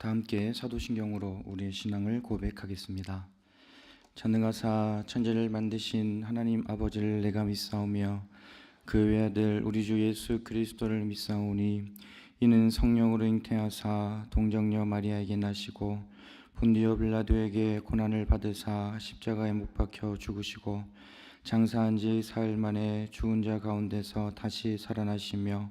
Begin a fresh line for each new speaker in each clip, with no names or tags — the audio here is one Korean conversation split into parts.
다 함께 사도신경으로 우리의 신앙을 고백하겠습니다. 전능하사 천지를 만드신 하나님 아버지를 내가 믿사오며 그 외아들 우리 주 예수 그리스도를 믿사오니 이는 성령으로 잉태하사 동정녀 마리아에게 나시고 본디오 빌라도에게 고난을 받으사 십자가에 못 박혀 죽으시고 장사한 지 사흘 만에 죽은 자 가운데서 다시 살아나시며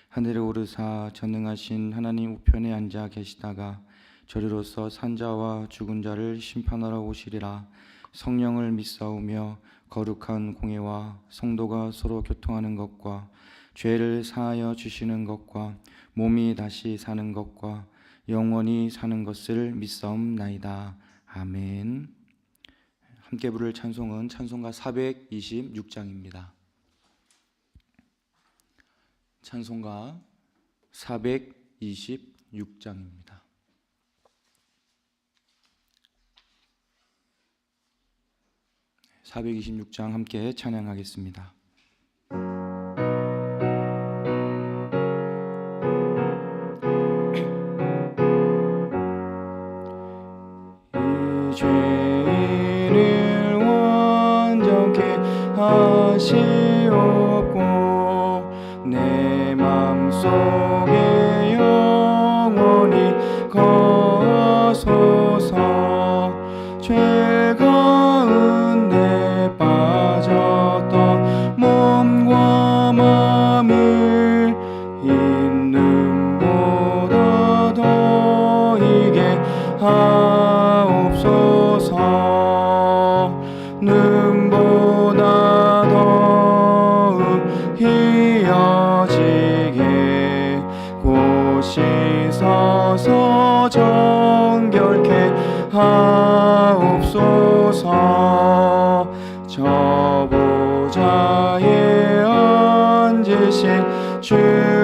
하늘에 오르사 전능하신 하나님 우편에 앉아 계시다가 저리로서 산자와 죽은 자를 심판하러 오시리라. 성령을 믿사오며 거룩한 공예와 성도가 서로 교통하는 것과 죄를 사하여 주시는 것과 몸이 다시 사는 것과 영원히 사는 것을 믿사옵나이다. 아멘. 함께 부를 찬송은 찬송가 426장입니다. 찬송가 426장입니다. (426장) 함께 찬양하겠습니다. 이 죄를 완전케 하시옵고 내 맘속에 영원히 거하소서. 죄 가운데 빠졌던 몸과 맘을 있는보다 더이게 하옵소서. 눈보다 더욱 희어지게 고시서서 정결케 하옵소서. 저 보좌에 앉으신 주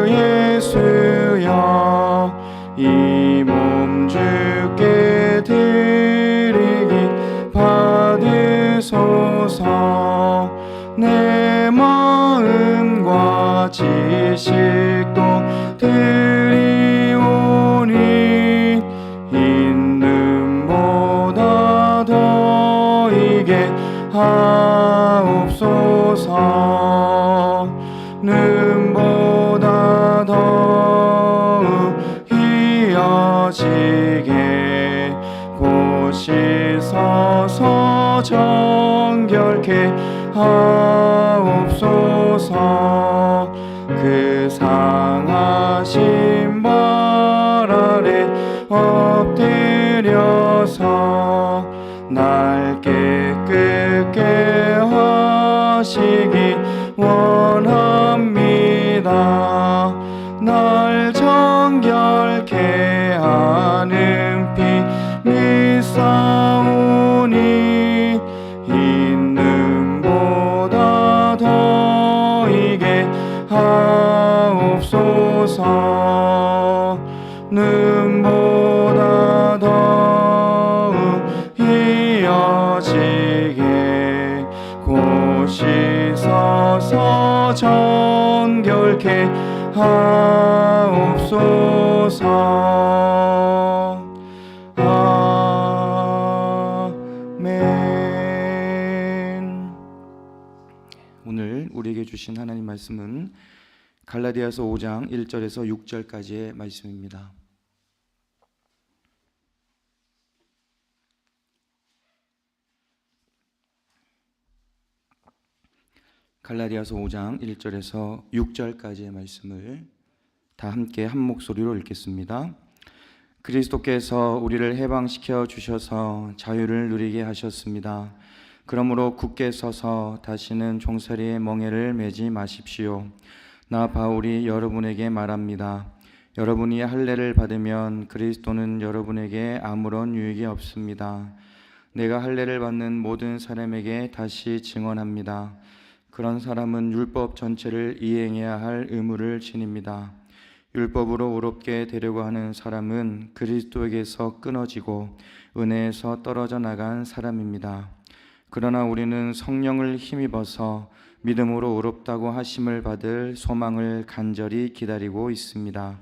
예수여 이 몸 주께 드리기 받으소서. 내 마음과 지식도 드리오니 있는보다 더이게 하옵소서. 눈보다 더욱 희어지게 고시서서 정결케 하옵소서. 그 상하신 발 아래 엎드려서 날 깨끗게 하시기 원합니다. 날 정결케 하는 피 믿사오니 있는보다 더이게 하옵소서. 눈보다 더욱 희어지게 고시서서 정결케 하옵소서. 아멘. 오늘 우리에게 주신 하나님 말씀은 갈라디아서 5장 1절에서 6절까지의 말씀입니다. 갈라디아서 5장 1절에서 6절까지의 말씀을 다 함께 한 목소리로 읽겠습니다. 그리스도께서 우리를 해방시켜 주셔서 자유를 누리게 하셨습니다. 그러므로 굳게 서서 다시는 종살이의 멍에를 매지 마십시오. 나 바울이 여러분에게 말합니다. 여러분이 할례를 받으면 그리스도는 여러분에게 아무런 유익이 없습니다. 내가 할례를 받는 모든 사람에게 다시 증언합니다. 그런 사람은 율법 전체를 이행해야 할 의무를 지닙니다. 율법으로 의롭게 되려고 하는 사람은 그리스도에게서 끊어지고 은혜에서 떨어져 나간 사람입니다. 그러나 우리는 성령을 힘입어서 믿음으로 의롭다고 하심을 받을 소망을 간절히 기다리고 있습니다.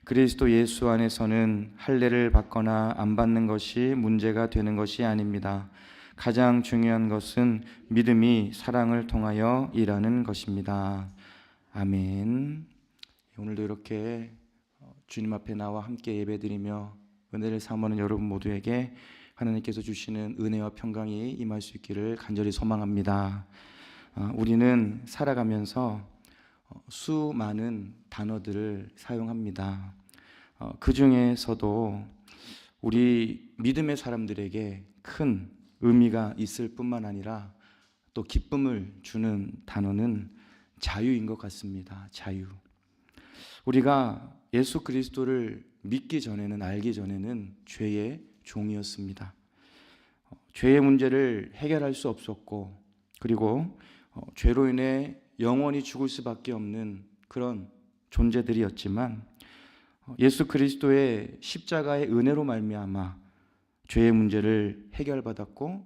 그리스도 예수 안에서는 할례를 받거나 안 받는 것이 문제가 되는 것이 아닙니다. 가장 중요한 것은 믿음이 사랑을 통하여 일하는 것입니다. 아멘. 오늘도 이렇게 주님 앞에 나와 함께 예배드리며 은혜를 삼하는 여러분 모두에게 하나님께서 주시는 은혜와 평강이 임할 수 있기를 간절히 소망합니다. 우리는 살아가면서 수많은 단어들을 사용합니다. 그 중에서도 우리 믿음의 사람들에게 큰 의미가 있을 뿐만 아니라 또 기쁨을 주는 단어는 자유인 것 같습니다. 자유. 우리가 예수 그리스도를 믿기 전에는, 알기 전에는 죄의 종이었습니다. 죄의 문제를 해결할 수 없었고, 그리고 죄로 인해 영원히 죽을 수밖에 없는 그런 존재들이었지만 예수 그리스도의 십자가의 은혜로 말미암아 죄의 문제를 해결받았고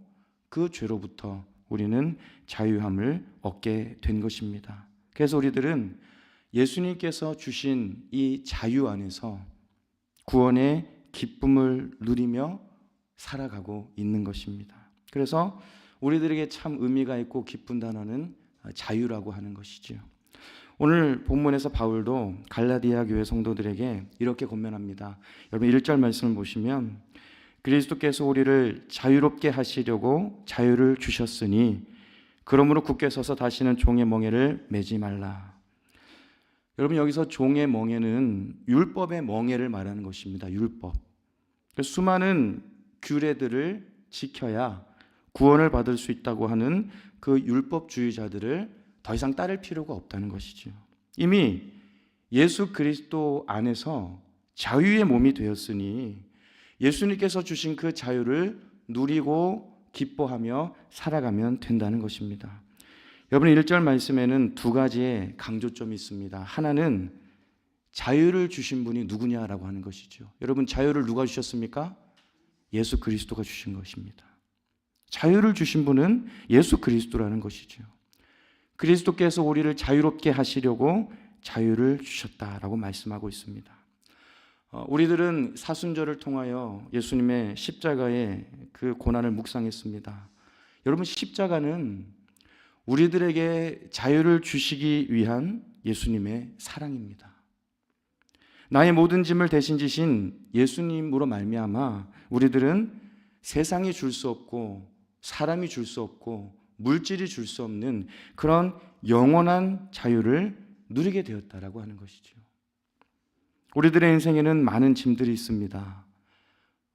그 죄로부터 우리는 자유함을 얻게 된 것입니다. 그래서 우리들은 예수님께서 주신 이 자유 안에서 구원의 기쁨을 누리며 살아가고 있는 것입니다. 그래서 우리들에게 참 의미가 있고 기쁜 단어는 자유라고 하는 것이죠. 오늘 본문에서 바울도 갈라디아 교회 성도들에게 이렇게 권면합니다. 여러분 1절 말씀을 보시면 그리스도께서 우리를 자유롭게 하시려고 자유를 주셨으니 그러므로 굳게 서서 다시는 종의 멍에를 매지 말라. 여러분 여기서 종의 멍에는 율법의 멍에를 말하는 것입니다. 율법. 수많은 규례들을 지켜야 구원을 받을 수 있다고 하는 그 율법주의자들을 더 이상 따를 필요가 없다는 것이죠. 이미 예수 그리스도 안에서 자유의 몸이 되었으니 예수님께서 주신 그 자유를 누리고 기뻐하며 살아가면 된다는 것입니다. 여러분 1절 말씀에는 두 가지의 강조점이 있습니다. 하나는 자유를 주신 분이 누구냐라고 하는 것이죠. 여러분 자유를 누가 주셨습니까? 예수 그리스도가 주신 것입니다. 자유를 주신 분은 예수 그리스도라는 것이죠. 그리스도께서 우리를 자유롭게 하시려고 자유를 주셨다라고 말씀하고 있습니다. 우리들은 사순절을 통하여 예수님의 십자가의 그 고난을 묵상했습니다. 여러분 십자가는 우리들에게 자유를 주시기 위한 예수님의 사랑입니다. 나의 모든 짐을 대신 지신 예수님으로 말미암아 우리들은 세상이 줄 수 없고 사람이 줄 수 없고 물질이 줄 수 없는 그런 영원한 자유를 누리게 되었다라고 하는 것이죠. 우리들의 인생에는 많은 짐들이 있습니다.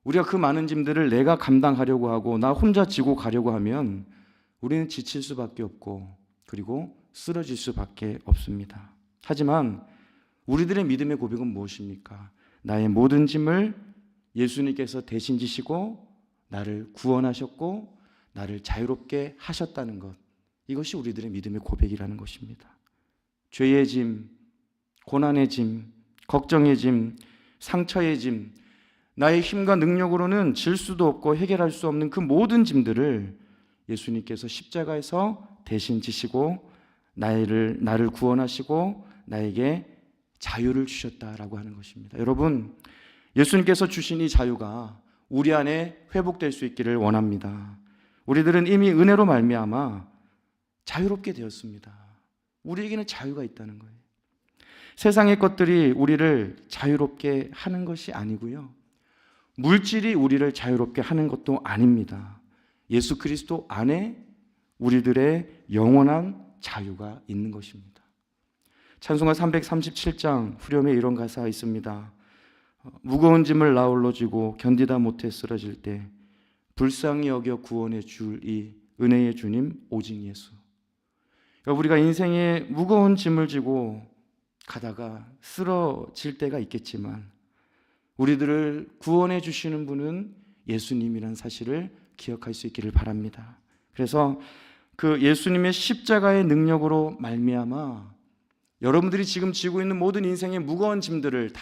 우리가 그 많은 짐들을 내가 감당하려고 하고 나 혼자 지고 가려고 하면 우리는 지칠 수밖에 없고 그리고 쓰러질 수밖에 없습니다. 하지만 우리들의 믿음의 고백은 무엇입니까? 나의 모든 짐을 예수님께서 대신 지시고 나를 구원하셨고 나를 자유롭게 하셨다는 것, 이것이 우리들의 믿음의 고백이라는 것입니다. 죄의 짐, 고난의 짐, 걱정의 짐, 상처의 짐, 나의 힘과 능력으로는 질 수도 없고 해결할 수 없는 그 모든 짐들을 예수님께서 십자가에서 대신 지시고 나를 구원하시고 나에게 자유를 주셨다라고 하는 것입니다. 여러분, 예수님께서 주신 이 자유가 우리 안에 회복될 수 있기를 원합니다. 우리들은 이미 은혜로 말미암아 자유롭게 되었습니다. 우리에게는 자유가 있다는 거예요. 세상의 것들이 우리를 자유롭게 하는 것이 아니고요. 물질이 우리를 자유롭게 하는 것도 아닙니다. 예수 그리스도 안에 우리들의 영원한 자유가 있는 것입니다. 찬송가 337장 후렴에 이런 가사가 있습니다. 무거운 짐을 나 홀로 지고 견디다 못해 쓰러질 때 불쌍히 여겨 구원해 줄 이 은혜의 주님 오직 예수. 우리가 인생에 무거운 짐을 지고 가다가 쓰러질 때가 있겠지만 우리들을 구원해 주시는 분은 예수님이라는 사실을 기억할 수 있기를 바랍니다. 그래서 그 예수님의 십자가의 능력으로 말미암아 여러분들이 지금 지고 있는 모든 인생의 무거운 짐들을 다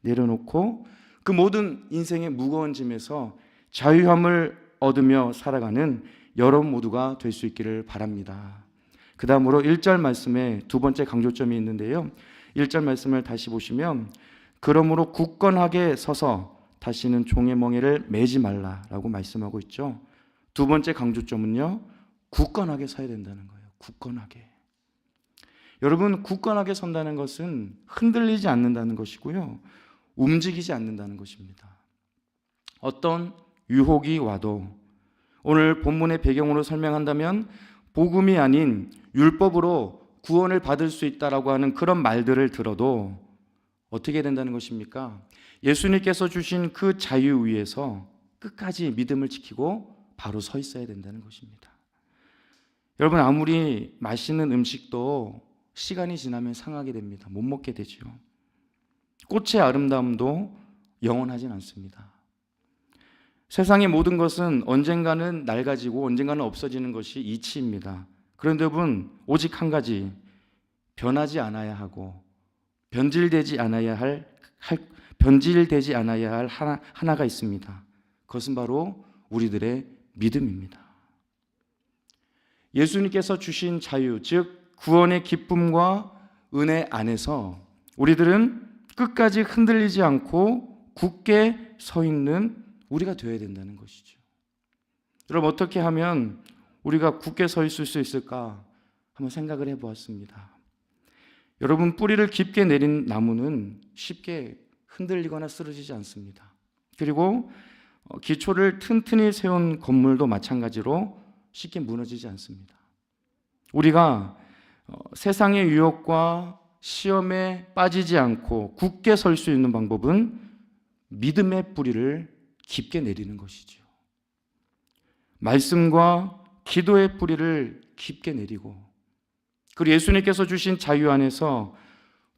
내려놓고 그 모든 인생의 무거운 짐에서 자유함을 얻으며 살아가는 여러분 모두가 될 수 있기를 바랍니다. 그 다음으로 1절 말씀에 두 번째 강조점이 있는데요. 1절 말씀을 다시 보시면 그러므로 굳건하게 서서 다시는 종의 멍에를 매지 말라라고 말씀하고 있죠. 두 번째 강조점은요, 굳건하게 서야 된다는 거예요. 굳건하게. 여러분, 굳건하게 선다는 것은 흔들리지 않는다는 것이고요, 움직이지 않는다는 것입니다. 어떤 유혹이 와도, 오늘 본문의 배경으로 설명한다면 복음이 아닌 율법으로 구원을 받을 수 있다라고 하는 그런 말들을 들어도 어떻게 된다는 것입니까? 예수님께서 주신 그 자유 위에서 끝까지 믿음을 지키고 바로 서 있어야 된다는 것입니다. 여러분, 아무리 맛있는 음식도 시간이 지나면 상하게 됩니다. 못 먹게 되죠. 꽃의 아름다움도 영원하진 않습니다. 세상의 모든 것은 언젠가는 낡아지고 언젠가는 없어지는 것이 이치입니다. 그런데 여러분, 오직 한 가지, 변하지 않아야 하고 변질되지 않아야 할 하나가 있습니다. 그것은 바로 우리들의 믿음입니다. 예수님께서 주신 자유, 즉 구원의 기쁨과 은혜 안에서 우리들은 끝까지 흔들리지 않고 굳게 서 있는 우리가 되어야 된다는 것이죠. 여러분, 어떻게 하면 우리가 굳게 서 있을 수 있을까 한번 생각을 해보았습니다. 여러분, 뿌리를 깊게 내린 나무는 쉽게 흔들리거나 쓰러지지 않습니다. 그리고 기초를 튼튼히 세운 건물도 마찬가지로 쉽게 무너지지 않습니다. 우리가 세상의 유혹과 시험에 빠지지 않고 굳게 설 수 있는 방법은 믿음의 뿌리를 깊게 내리는 것이죠. 말씀과 기도의 뿌리를 깊게 내리고, 그리고 예수님께서 주신 자유 안에서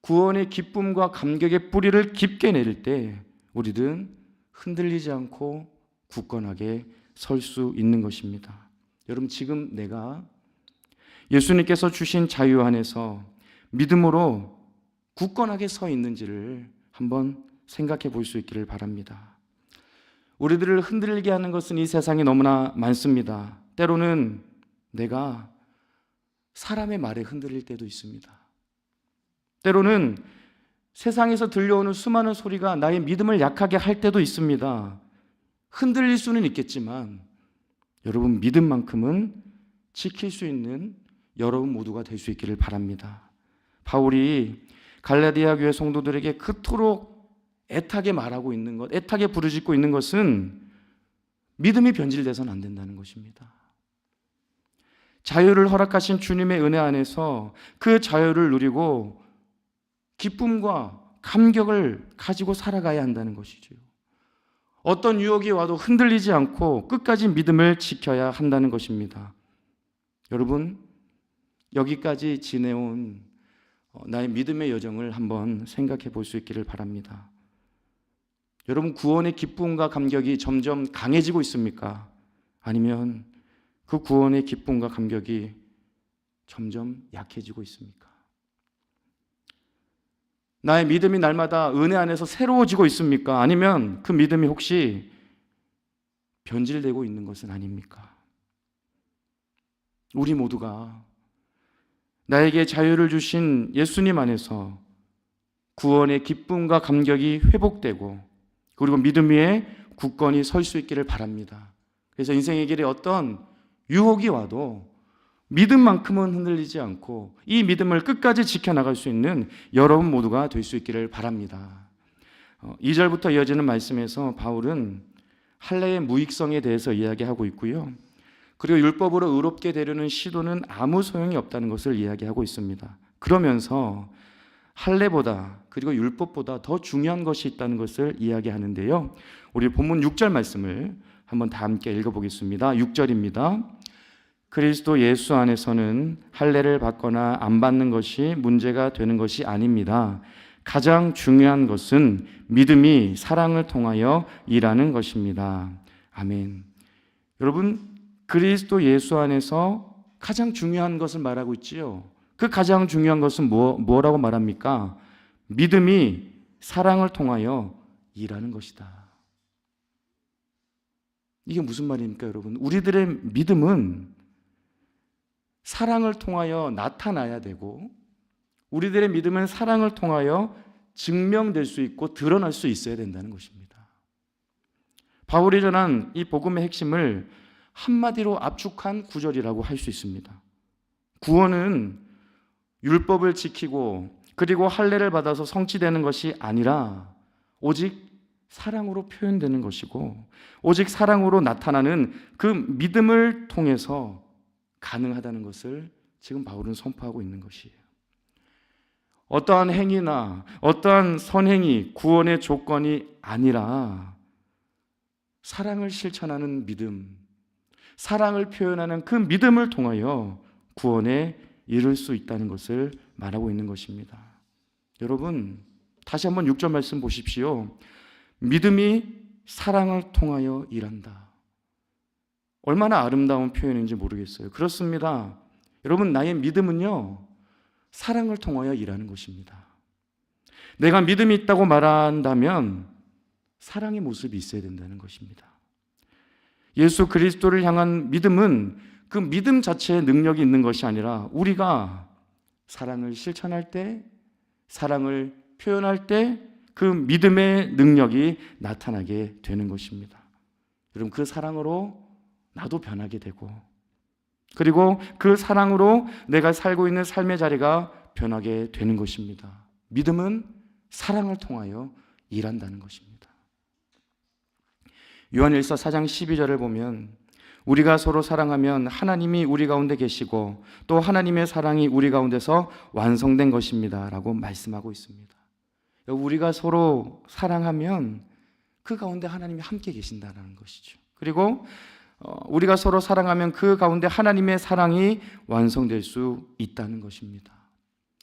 구원의 기쁨과 감격의 뿌리를 깊게 내릴 때 우리들은 흔들리지 않고 굳건하게 설 수 있는 것입니다. 여러분, 지금 내가 예수님께서 주신 자유 안에서 믿음으로 굳건하게 서 있는지를 한번 생각해 볼 수 있기를 바랍니다. 우리들을 흔들리게 하는 것은 이 세상에 너무나 많습니다. 때로는 내가 사람의 말에 흔들릴 때도 있습니다. 때로는 세상에서 들려오는 수많은 소리가 나의 믿음을 약하게 할 때도 있습니다. 흔들릴 수는 있겠지만 여러분, 믿음만큼은 지킬 수 있는 여러분 모두가 될 수 있기를 바랍니다. 바울이 갈라디아 교회 성도들에게 그토록 애타게 말하고 있는 것, 애타게 부르짖고 있는 것은 믿음이 변질돼서는 안 된다는 것입니다. 자유를 허락하신 주님의 은혜 안에서 그 자유를 누리고 기쁨과 감격을 가지고 살아가야 한다는 것이죠. 어떤 유혹이 와도 흔들리지 않고 끝까지 믿음을 지켜야 한다는 것입니다. 여러분, 여기까지 지내온 나의 믿음의 여정을 한번 생각해 볼 수 있기를 바랍니다. 여러분, 구원의 기쁨과 감격이 점점 강해지고 있습니까? 아니면 그 구원의 기쁨과 감격이 점점 약해지고 있습니까? 나의 믿음이 날마다 은혜 안에서 새로워지고 있습니까? 아니면 그 믿음이 혹시 변질되고 있는 것은 아닙니까? 우리 모두가 나에게 자유를 주신 예수님 안에서 구원의 기쁨과 감격이 회복되고, 그리고 믿음 위에 굳건히 설 수 있기를 바랍니다. 그래서 인생의 길에 어떤 유혹이 와도 믿음만큼은 흔들리지 않고 이 믿음을 끝까지 지켜나갈 수 있는 여러분 모두가 될 수 있기를 바랍니다. 2절부터 이어지는 말씀에서 바울은 할례의 무익성에 대해서 이야기하고 있고요. 그리고 율법으로 의롭게 되려는 시도는 아무 소용이 없다는 것을 이야기하고 있습니다. 그러면서 할례보다, 그리고 율법보다 더 중요한 것이 있다는 것을 이야기하는데요. 우리 본문 6절 말씀을 한번 다 함께 읽어보겠습니다. 6절입니다. 그리스도 예수 안에서는 할례를 받거나 안 받는 것이 문제가 되는 것이 아닙니다. 가장 중요한 것은 믿음이 사랑을 통하여 일하는 것입니다. 아멘. 여러분, 그리스도 예수 안에서 가장 중요한 것을 말하고 있지요. 그 가장 중요한 것은 뭐라고 말합니까? 믿음이 사랑을 통하여 일하는 것이다. 이게 무슨 말입니까, 여러분? 우리들의 믿음은 사랑을 통하여 나타나야 되고, 우리들의 믿음은 사랑을 통하여 증명될 수 있고 드러날 수 있어야 된다는 것입니다. 바울이 전한 이 복음의 핵심을 한마디로 압축한 구절이라고 할 수 있습니다. 구원은 율법을 지키고 그리고 할례를 받아서 성취되는 것이 아니라 오직 사랑으로 표현되는 것이고 오직 사랑으로 나타나는 그 믿음을 통해서 가능하다는 것을 지금 바울은 선포하고 있는 것이에요. 어떠한 행위나 어떠한 선행이 구원의 조건이 아니라 사랑을 실천하는 믿음, 사랑을 표현하는 그 믿음을 통하여 구원에 이룰 수 있다는 것을 말하고 있는 것입니다. 여러분, 다시 한번 6절 말씀 보십시오. 믿음이 사랑을 통하여 일한다. 얼마나 아름다운 표현인지 모르겠어요. 그렇습니다. 여러분, 나의 믿음은요, 사랑을 통하여 일하는 것입니다. 내가 믿음이 있다고 말한다면 사랑의 모습이 있어야 된다는 것입니다. 예수 그리스도를 향한 믿음은 그 믿음 자체의 능력이 있는 것이 아니라 우리가 사랑을 실천할 때, 사랑을 표현할 때 그 믿음의 능력이 나타나게 되는 것입니다. 여러분, 그 사랑으로 나도 변하게 되고 그리고 그 사랑으로 내가 살고 있는 삶의 자리가 변하게 되는 것입니다. 믿음은 사랑을 통하여 일한다는 것입니다. 요한일서 4장 12절을 보면 우리가 서로 사랑하면 하나님이 우리 가운데 계시고 또 하나님의 사랑이 우리 가운데서 완성된 것입니다 라고 말씀하고 있습니다. 우리가 서로 사랑하면 그 가운데 하나님이 함께 계신다는 것이죠. 그리고 우리가 서로 사랑하면 그 가운데 하나님의 사랑이 완성될 수 있다는 것입니다.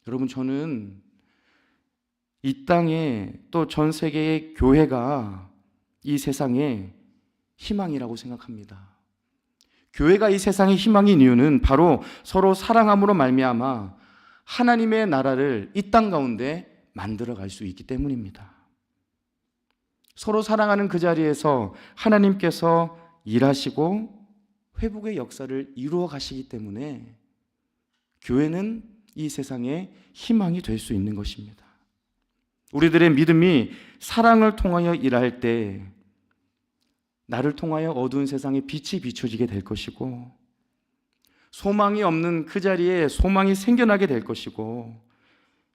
여러분, 저는 이 땅에 또 전 세계의 교회가 이 세상의 희망이라고 생각합니다. 교회가 이 세상의 희망인 이유는 바로 서로 사랑함으로 말미암아 하나님의 나라를 이 땅 가운데 만들어갈 수 있기 때문입니다. 서로 사랑하는 그 자리에서 하나님께서 일하시고 회복의 역사를 이루어 가시기 때문에 교회는 이 세상의 희망이 될 수 있는 것입니다. 우리들의 믿음이 사랑을 통하여 일할 때 나를 통하여 어두운 세상에 빛이 비춰지게 될 것이고 소망이 없는 그 자리에 소망이 생겨나게 될 것이고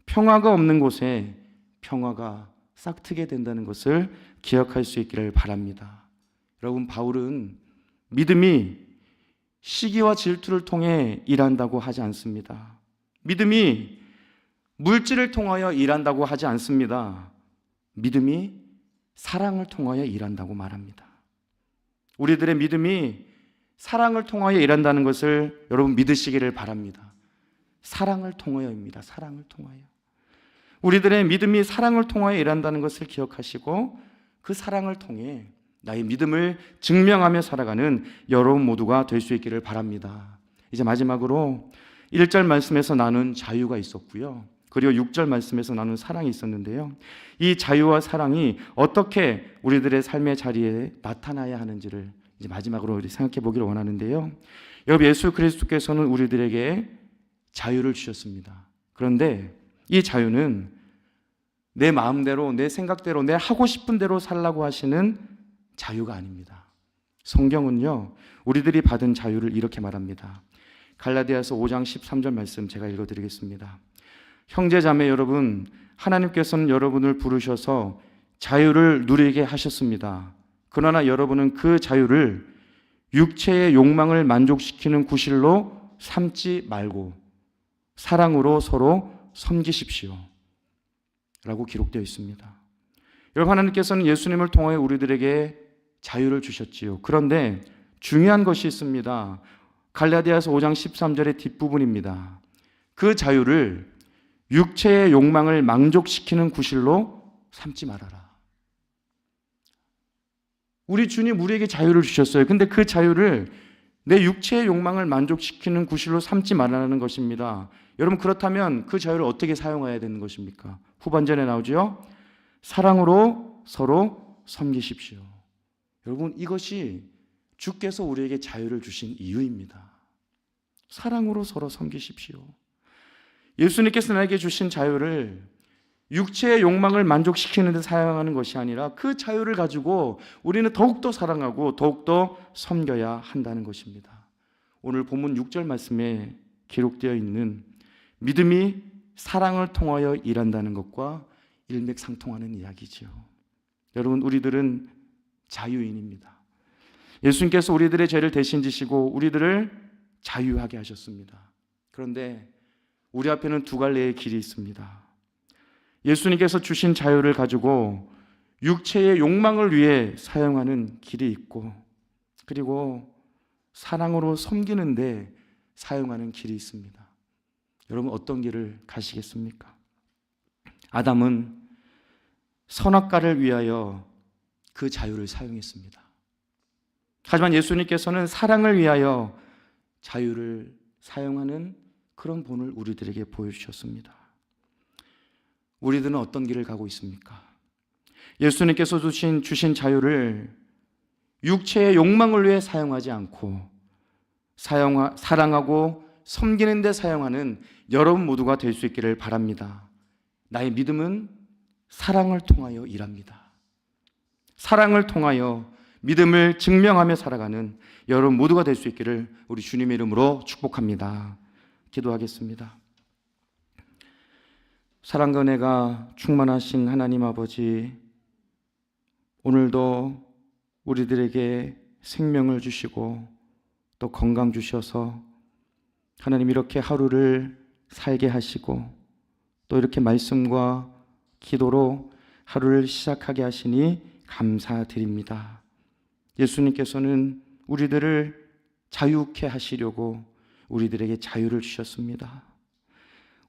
평화가 없는 곳에 평화가 싹트게 된다는 것을 기억할 수 있기를 바랍니다. 여러분, 바울은 믿음이 시기와 질투를 통해 일한다고 하지 않습니다. 믿음이 물질을 통하여 일한다고 하지 않습니다. 믿음이 사랑을 통하여 일한다고 말합니다. 우리들의 믿음이 사랑을 통하여 일한다는 것을 여러분 믿으시기를 바랍니다. 사랑을 통하여입니다. 사랑을 통하여. 우리들의 믿음이 사랑을 통하여 일한다는 것을 기억하시고 그 사랑을 통해 나의 믿음을 증명하며 살아가는 여러분 모두가 될 수 있기를 바랍니다. 이제 마지막으로 1절 말씀에서 나눈 자유가 있었고요. 그리고 6절 말씀에서 나눈 사랑이 있었는데요. 이 자유와 사랑이 어떻게 우리들의 삶의 자리에 나타나야 하는지를 이제 마지막으로 우리 생각해 보기를 원하는데요. 여러분, 예수 그리스도께서는 우리들에게 자유를 주셨습니다. 그런데 이 자유는 내 마음대로, 내 생각대로, 내 하고 싶은 대로 살라고 하시는 자유가 아닙니다. 성경은요, 우리들이 받은 자유를 이렇게 말합니다. 갈라디아서 5장 13절 말씀 제가 읽어드리겠습니다. 형제자매 여러분, 하나님께서는 여러분을 부르셔서 자유를 누리게 하셨습니다. 그러나 여러분은 그 자유를 육체의 욕망을 만족시키는 구실로 삼지 말고 사랑으로 서로 섬기십시오 라고 기록되어 있습니다. 여러분, 하나님께서는 예수님을 통해 우리들에게 자유를 주셨지요. 그런데 중요한 것이 있습니다. 갈라디아서 5장 13절의 뒷부분입니다. 그 자유를 육체의 욕망을 만족시키는 구실로 삼지 말아라. 우리 주님 우리에게 자유를 주셨어요. 근데 그 자유를 내 육체의 욕망을 만족시키는 구실로 삼지 말라는 것입니다. 여러분, 그렇다면 그 자유를 어떻게 사용해야 되는 것입니까? 후반전에 나오죠. 사랑으로 서로 섬기십시오. 여러분, 이것이 주께서 우리에게 자유를 주신 이유입니다. 사랑으로 서로 섬기십시오. 예수님께서 나에게 주신 자유를 육체의 욕망을 만족시키는 데 사용하는 것이 아니라 그 자유를 가지고 우리는 더욱더 사랑하고 더욱더 섬겨야 한다는 것입니다. 오늘 본문 6절 말씀에 기록되어 있는 믿음이 사랑을 통하여 일한다는 것과 일맥상통하는 이야기지요. 여러분, 우리들은 자유인입니다. 예수님께서 우리들의 죄를 대신 지시고 우리들을 자유하게 하셨습니다. 그런데 우리 앞에는 두 갈래의 길이 있습니다. 예수님께서 주신 자유를 가지고 육체의 욕망을 위해 사용하는 길이 있고, 그리고 사랑으로 섬기는데 사용하는 길이 있습니다. 여러분, 어떤 길을 가시겠습니까? 아담은 선악과를 위하여 그 자유를 사용했습니다. 하지만 예수님께서는 사랑을 위하여 자유를 사용하는 그런 본을 우리들에게 보여주셨습니다. 우리들은 어떤 길을 가고 있습니까? 예수님께서 주신 자유를 육체의 욕망을 위해 사용하지 않고 사랑하고 섬기는 데 사용하는 여러분 모두가 될 수 있기를 바랍니다. 나의 믿음은 사랑을 통하여 일합니다. 사랑을 통하여 믿음을 증명하며 살아가는 여러분 모두가 될 수 있기를 우리 주님의 이름으로 축복합니다. 기도하겠습니다. 사랑과 은혜가 충만하신 하나님 아버지, 오늘도 우리들에게 생명을 주시고 또 건강 주셔서 하나님 이렇게 하루를 살게 하시고 또 이렇게 말씀과 기도로 하루를 시작하게 하시니 감사드립니다. 예수님께서는 우리들을 자유케 하시려고 우리들에게 자유를 주셨습니다.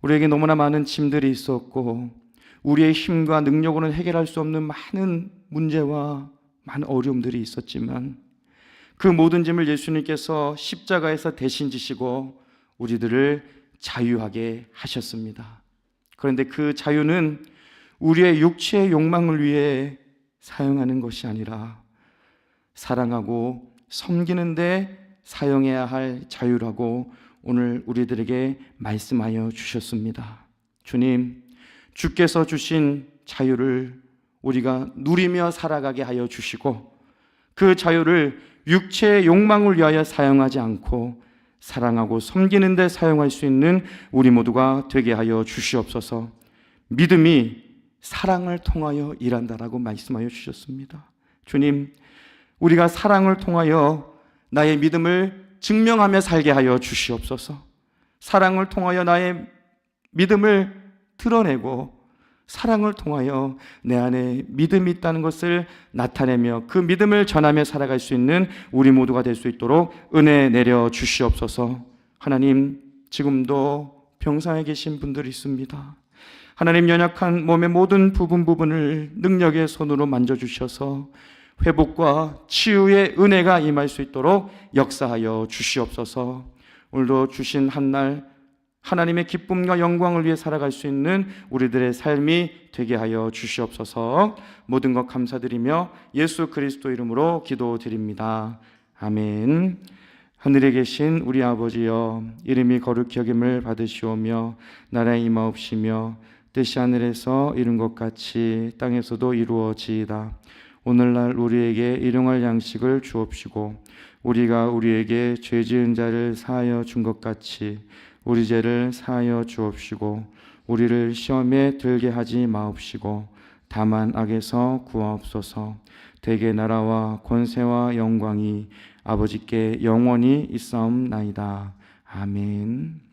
우리에게 너무나 많은 짐들이 있었고 우리의 힘과 능력으로는 해결할 수 없는 많은 문제와 많은 어려움들이 있었지만 그 모든 짐을 예수님께서 십자가에서 대신 지시고 우리들을 자유하게 하셨습니다. 그런데 그 자유는 우리의 육체의 욕망을 위해 사용하는 것이 아니라 사랑하고 섬기는 데 사용해야 할 자유라고 오늘 우리들에게 말씀하여 주셨습니다. 주님, 주께서 주신 자유를 우리가 누리며 살아가게 하여 주시고 그 자유를 육체의 욕망을 위하여 사용하지 않고 사랑하고 섬기는 데 사용할 수 있는 우리 모두가 되게 하여 주시옵소서. 믿음이 사랑을 통하여 일한다라고 말씀하여 주셨습니다. 주님, 우리가 사랑을 통하여 나의 믿음을 증명하며 살게 하여 주시옵소서. 사랑을 통하여 나의 믿음을 드러내고 사랑을 통하여 내 안에 믿음이 있다는 것을 나타내며 그 믿음을 전하며 살아갈 수 있는 우리 모두가 될 수 있도록 은혜 내려 주시옵소서. 하나님, 지금도 병상에 계신 분들이 있습니다. 하나님, 연약한 몸의 모든 부분을 능력의 손으로 만져주셔서 회복과 치유의 은혜가 임할 수 있도록 역사하여 주시옵소서. 오늘도 주신 한날 하나님의 기쁨과 영광을 위해 살아갈 수 있는 우리들의 삶이 되게 하여 주시옵소서. 모든 것 감사드리며 예수 그리스도 이름으로 기도드립니다. 아멘. 하늘에 계신 우리 아버지여, 이름이 거룩히 여김을 받으시오며 나라에 임하옵시며 뜻이 하늘에서 이룬 것 같이 땅에서도 이루어지이다. 오늘날 우리에게 일용할 양식을 주옵시고 우리가 우리에게 죄 지은 자를 사하여 준 것 같이 우리 죄를 사하여 주옵시고 우리를 시험에 들게 하지 마옵시고 다만 악에서 구하옵소서. 대개 나라와 권세와 영광이 아버지께 영원히 있사옵나이다. 아멘.